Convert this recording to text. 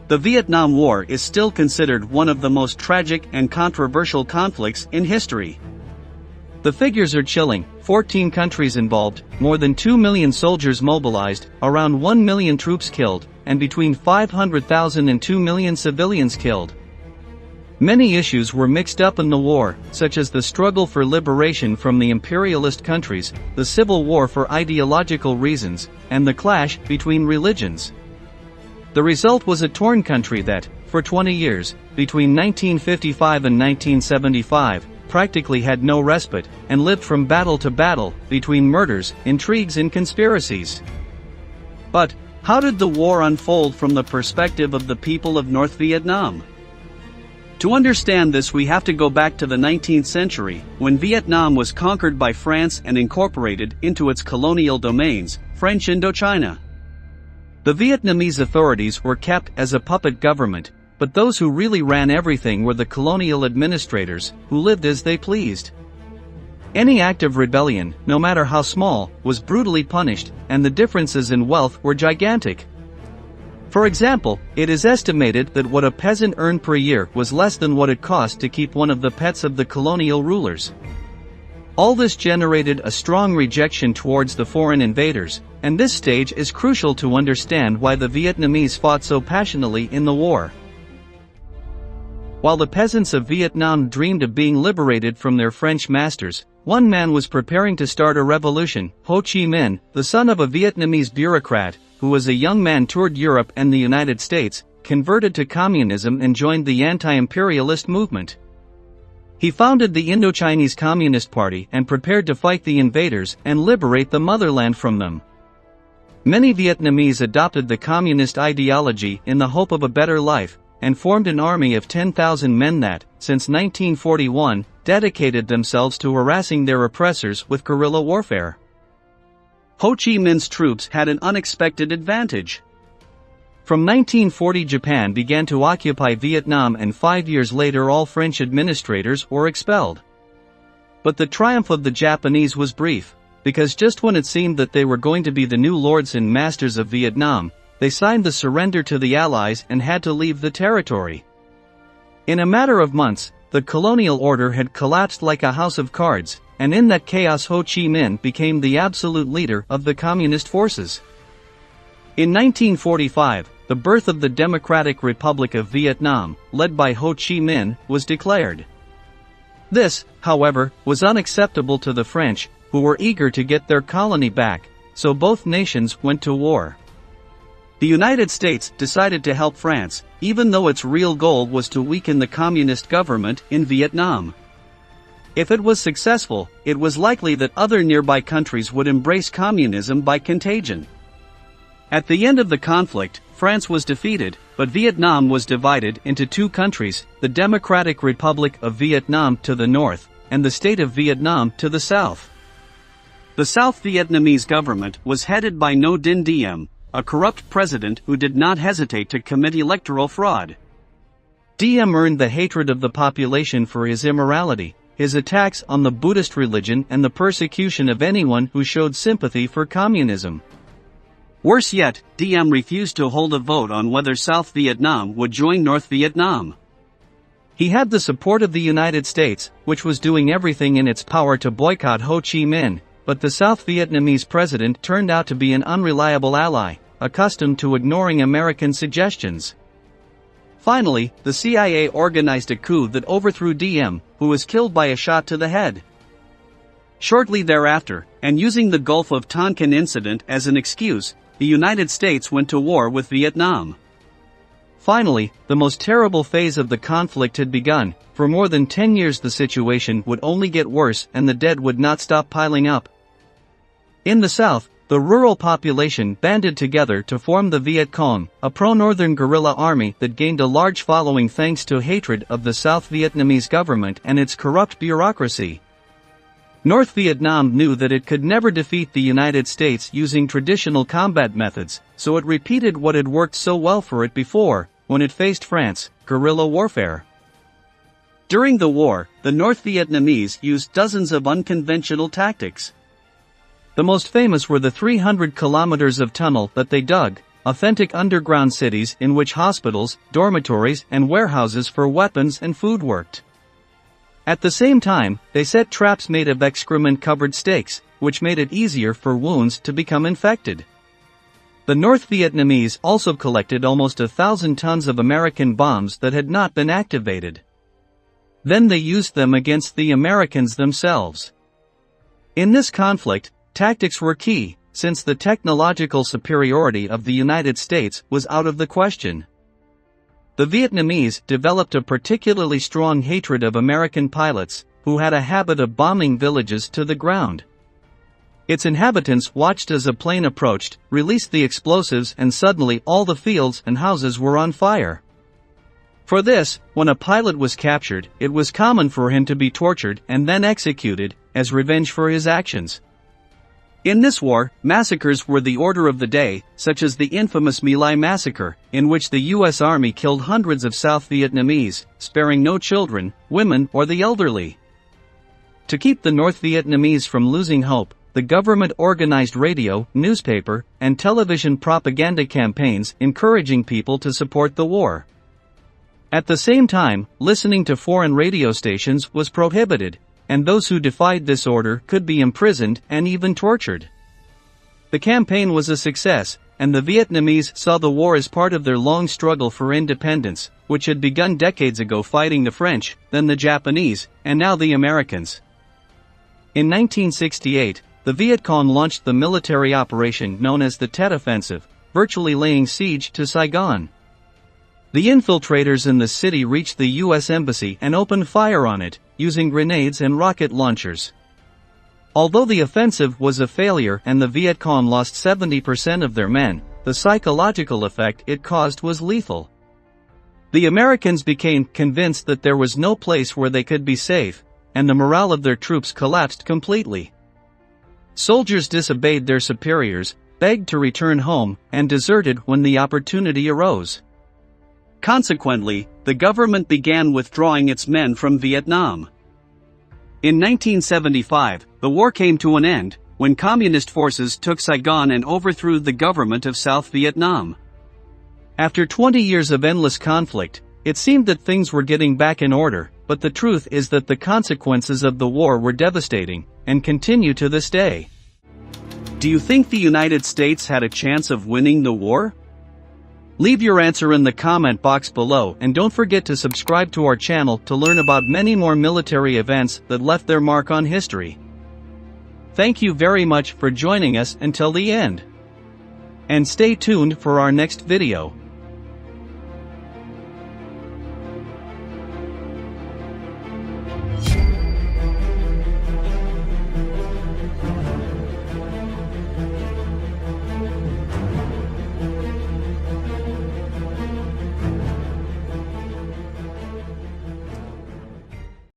The Vietnam War is still considered one of the most tragic and controversial conflicts in history. The figures are chilling: 14 countries involved, more than 2 million soldiers mobilized, around 1 million troops killed, and between 500,000 and 2 million civilians killed. Many issues were mixed up in the war, such as the struggle for liberation from the imperialist countries, the civil war for ideological reasons, and the clash between religions. The result was a torn country that, for 20 years, between 1955 and 1975, practically had no respite, and lived from battle to battle, between murders, intrigues and conspiracies. But, how did the war unfold from the perspective of the people of North Vietnam? To understand this, we have to go back to the 19th century, when Vietnam was conquered by France and incorporated into its colonial domains, French Indochina. The Vietnamese authorities were kept as a puppet government, but those who really ran everything were the colonial administrators, who lived as they pleased. Any act of rebellion, no matter how small, was brutally punished, and the differences in wealth were gigantic. For example, it is estimated that what a peasant earned per year was less than what it cost to keep one of the pets of the colonial rulers. All this generated a strong rejection towards the foreign invaders, and this stage is crucial to understand why the Vietnamese fought so passionately in the war. While the peasants of Vietnam dreamed of being liberated from their French masters, one man was preparing to start a revolution. Ho Chi Minh, the son of a Vietnamese bureaucrat, who as a young man toured Europe and the United States, converted to communism and joined the anti-imperialist movement. He founded the Indochinese Communist Party and prepared to fight the invaders and liberate the motherland from them. Many Vietnamese adopted the communist ideology in the hope of a better life, and formed an army of 10,000 men that, since 1941, dedicated themselves to harassing their oppressors with guerrilla warfare. Ho Chi Minh's troops had an unexpected advantage. From 1940, Japan began to occupy Vietnam, and 5 years later all French administrators were expelled. But the triumph of the Japanese was brief, because just when it seemed that they were going to be the new lords and masters of Vietnam, they signed the surrender to the Allies and had to leave the territory. In a matter of months, the colonial order had collapsed like a house of cards, and in that chaos Ho Chi Minh became the absolute leader of the communist forces. In 1945, the birth of the Democratic Republic of Vietnam, led by Ho Chi Minh, was declared. This, however, was unacceptable to the French, who were eager to get their colony back, so both nations went to war. The United States decided to help France, even though its real goal was to weaken the communist government in Vietnam. If it was successful, it was likely that other nearby countries would embrace communism by contagion. At the end of the conflict, France was defeated, but Vietnam was divided into two countries, the Democratic Republic of Vietnam to the north, and the State of Vietnam to the south. The South Vietnamese government was headed by Ngo Dinh Diem, a corrupt president who did not hesitate to commit electoral fraud. Diem earned the hatred of the population for his immorality, his attacks on the Buddhist religion, and the persecution of anyone who showed sympathy for communism. Worse yet, Diem refused to hold a vote on whether South Vietnam would join North Vietnam. He had the support of the United States, which was doing everything in its power to boycott Ho Chi Minh, but the South Vietnamese president turned out to be an unreliable ally, accustomed to ignoring American suggestions. Finally, the CIA organized a coup that overthrew Diem, who was killed by a shot to the head. Shortly thereafter, and using the Gulf of Tonkin incident as an excuse, the United States went to war with Vietnam. Finally, the most terrible phase of the conflict had begun. For more than 10 years the situation would only get worse and the dead would not stop piling up. In the south, the rural population banded together to form the Viet Cong, a pro-northern guerrilla army that gained a large following thanks to hatred of the South Vietnamese government and its corrupt bureaucracy. North Vietnam knew that it could never defeat the United States using traditional combat methods, so it repeated what had worked so well for it before, when it faced France: guerrilla warfare. During the war, the North Vietnamese used dozens of unconventional tactics. The most famous were the 300 kilometers of tunnel that they dug, authentic underground cities in which hospitals, dormitories, and warehouses for weapons and food worked. At the same time, they set traps made of excrement-covered stakes, which made it easier for wounds to become infected. The North Vietnamese also collected almost 1,000 tons of American bombs that had not been activated. Then they used them against the Americans themselves. In this conflict, tactics were key, since the technological superiority of the United States was out of the question. The Vietnamese developed a particularly strong hatred of American pilots, who had a habit of bombing villages to the ground. Its inhabitants watched as a plane approached, released the explosives, and suddenly all the fields and houses were on fire. For this, when a pilot was captured, it was common for him to be tortured and then executed, as revenge for his actions. In this war, massacres were the order of the day, such as the infamous My Lai massacre, in which the U.S. Army killed hundreds of South Vietnamese, sparing no children, women, or the elderly. To keep the North Vietnamese from losing hope, the government organized radio, newspaper, and television propaganda campaigns encouraging people to support the war. At the same time, listening to foreign radio stations was prohibited, and those who defied this order could be imprisoned and even tortured. The campaign was a success, and the Vietnamese saw the war as part of their long struggle for independence, which had begun decades ago fighting the French, then the Japanese, and now the Americans. In 1968, the Viet Cong launched the military operation known as the Tet Offensive, virtually laying siege to Saigon. The infiltrators in the city reached the U.S. Embassy and opened fire on it, using grenades and rocket launchers. Although the offensive was a failure and the Viet Cong lost 70% of their men, the psychological effect it caused was lethal. The Americans became convinced that there was no place where they could be safe, and the morale of their troops collapsed completely. Soldiers disobeyed their superiors, begged to return home, and deserted when the opportunity arose. Consequently, the government began withdrawing its men from Vietnam. In 1975, the war came to an end, when communist forces took Saigon and overthrew the government of South Vietnam. After 20 years of endless conflict, it seemed that things were getting back in order, but the truth is that the consequences of the war were devastating, and continue to this day. Do you think the United States had a chance of winning the war? Leave your answer in the comment box below, and don't forget to subscribe to our channel to learn about many more military events that left their mark on history. Thank you very much for joining us until the end. And stay tuned for our next video.